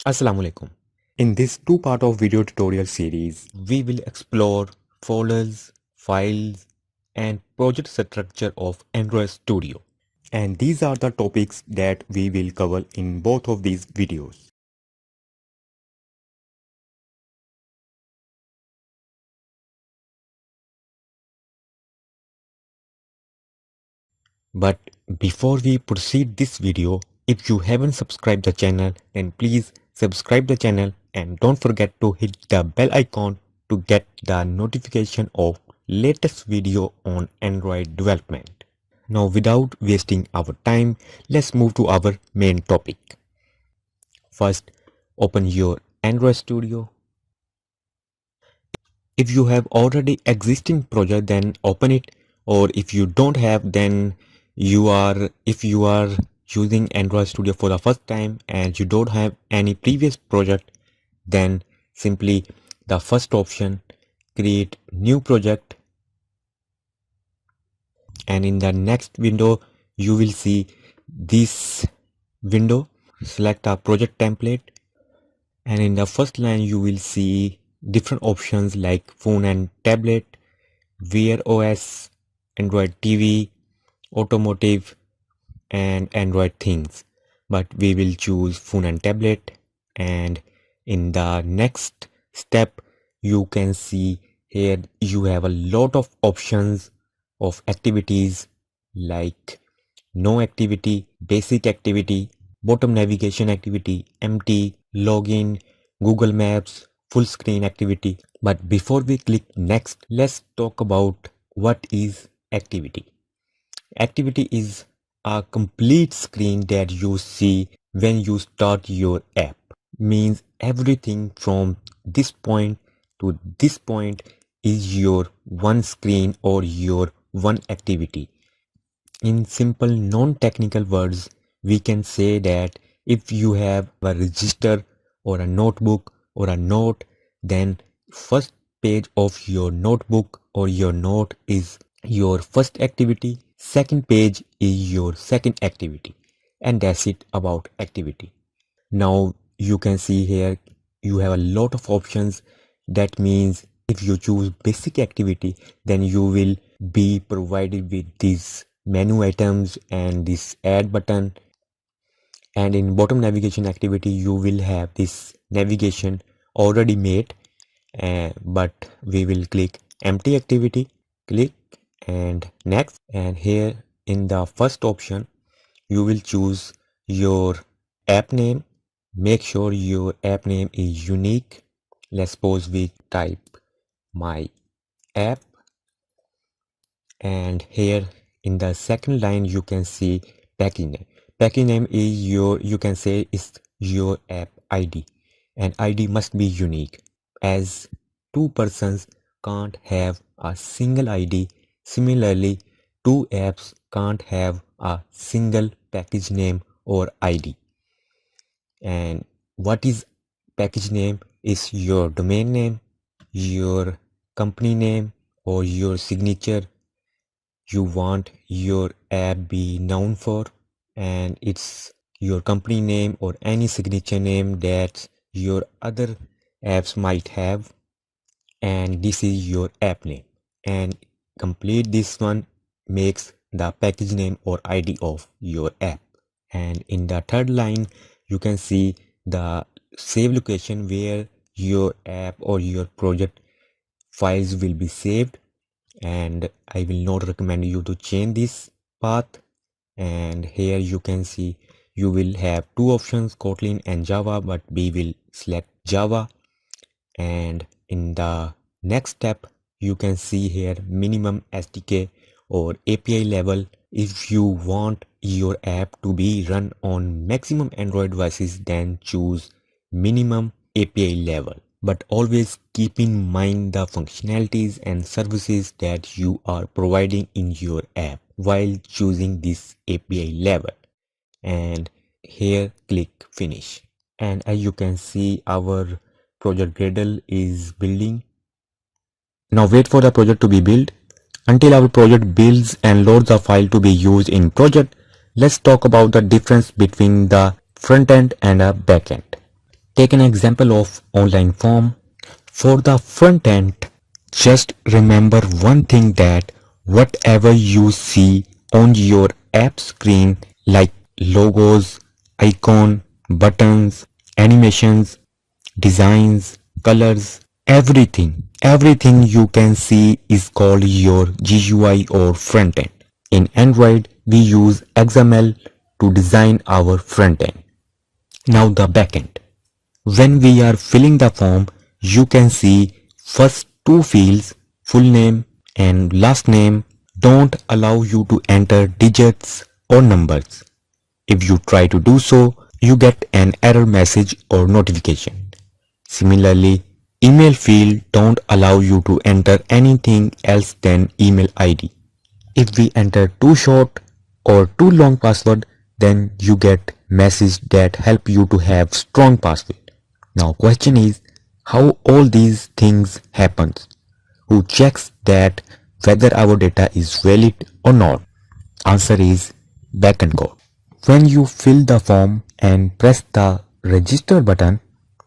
Assalamu alaikum. In this two-part of video tutorial series, we will explore folders, files, and project structure of Android Studio. And these are the topics that we will cover in both of these videos. But before we proceed this video, if you haven't subscribed the channel, then please subscribe the channel and don't forget to hit the bell icon to get the notification of latest video on Android development. Now without wasting our time, let's move to our main topic. First, open your Android Studio. If you have already existing project, then open it, or if you don't have, then if you are using Android Studio for the first time and you don't have any previous project, then simply the first option, create new project, and in the next window you will see this window. Select a project template, and in the first line you will see different options like phone and tablet, Wear OS, Android TV, automotive, and Android things, but we will choose phone and tablet. And in the next step you can see here you have a lot of options of activities like no activity, basic activity, bottom navigation activity, empty, login, Google Maps, full screen activity. But before we click next, let's talk about what is activity. Activity is a complete screen that you see when you start your app. Means everything from this point to this point is your one screen or your one activity. In simple non-technical words, we can say that if you have a register or a notebook or a note, then first page of your notebook or your note is your first activity, second page is your second activity, and that's it about activity. Now you can see here you have a lot of options. That means if you choose basic activity, then you will be provided with these menu items and this add button, and in bottom navigation activity you will have this navigation already made, but we will click empty activity, click and next, and here in the first option you will choose your app name. Make sure your app name is unique. Let's suppose we type my app, and here in the second line you can see package name. Package name is you can say is your app ID, and ID must be unique as two persons can't have a single ID. Similarly, two apps can't have a single package name or ID. And what is package name is your domain name, your company name, or your signature you want your app be known for, and it's your company name or any signature name that your other apps might have, and this is your app name, and complete this one makes the package name or ID of your app. And in the third line you can see the save location where your app or your project files will be saved, and I will not recommend you to change this path. And here you can see you will have two options, Kotlin and Java, but we will select Java. And in the next step you can see here minimum SDK or API level. If you want your app to be run on maximum Android devices, then choose minimum API level, but always keep in mind the functionalities and services that you are providing in your app while choosing this API level. And here click finish, and as you can see our project Gradle is building. Now wait for the project to be built. Until our project builds and loads a file to be used in project, let's talk about the difference between the front end and a back end. Take an example of online form. For the front end, just remember one thing, that whatever you see on your app screen like logos, icon, buttons, animations, designs, colors, everything you can see is called your GUI or front end. In Android, we use XML to design our front end. Now the back end. When we are filling the form, you can see first two fields, full name and last name, don't allow you to enter digits or numbers. If you try to do so, you get an error message or notification. Similarly, email field don't allow you to enter anything else than email ID. If we enter too short or too long password, then you get message that help you to have strong password. Now question is, how all these things happens? Who checks that whether our data is valid or not? Answer is backend code. When you fill the form and press the register button,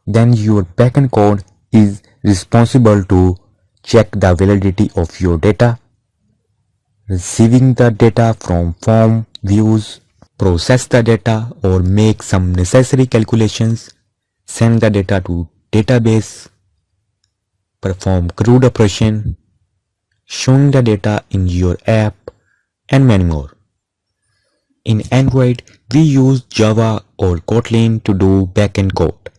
then your backend code is responsible to check the validity of your data, receiving the data from form views, process the data or make some necessary calculations, send the data to database, perform CRUD operation, showing the data in your app, and many more. In Android, we use Java or Kotlin to do backend code,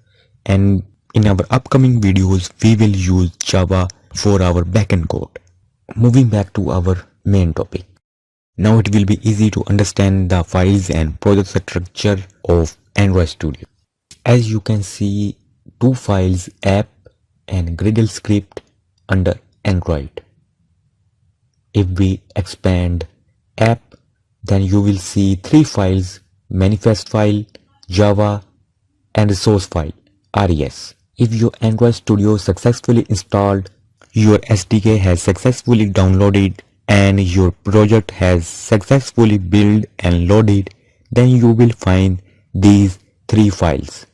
and in our upcoming videos, we will use Java for our backend code. Moving back to our main topic. Now it will be easy to understand the files and project structure of Android Studio. As you can see, two files, app and Gradle script under Android. If we expand app, then you will see three files, manifest file, Java and resource file, RES. If your Android Studio successfully installed, your SDK has successfully downloaded and your project has successfully built and loaded, then you will find these three files.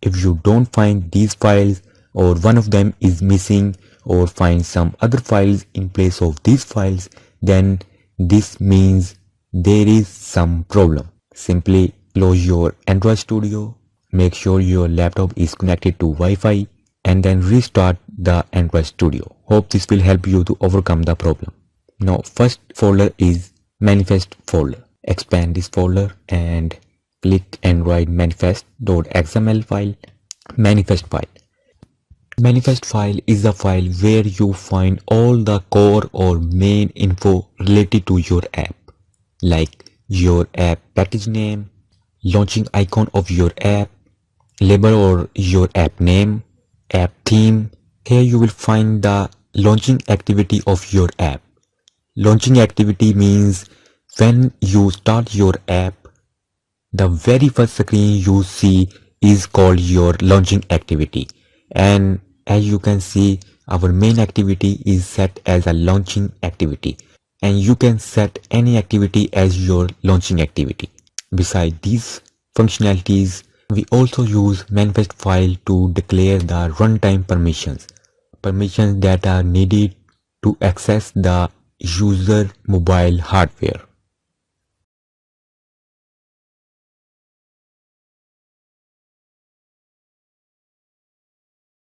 If you don't find these files or one of them is missing or find some other files in place of these files, then this means there is some problem. Simply close your Android Studio, make sure your laptop is connected to Wi-Fi and then restart the Android Studio. Hope this will help you to overcome the problem. Now first folder is manifest folder. Expand this folder and click Android manifest.xml file, manifest file. Manifest file is a file where you find all the core or main info related to your app, like your app package name, launching icon of your app, label or your app name, app theme. Here you will find the launching activity of your app. Launching activity means when you start your app, the very first screen you see is called your launching activity, and as you can see, our main activity is set as a launching activity, and you can set any activity as your launching activity. Besides these functionalities, we also use manifest file to declare the runtime permissions that are needed to access the user mobile hardware.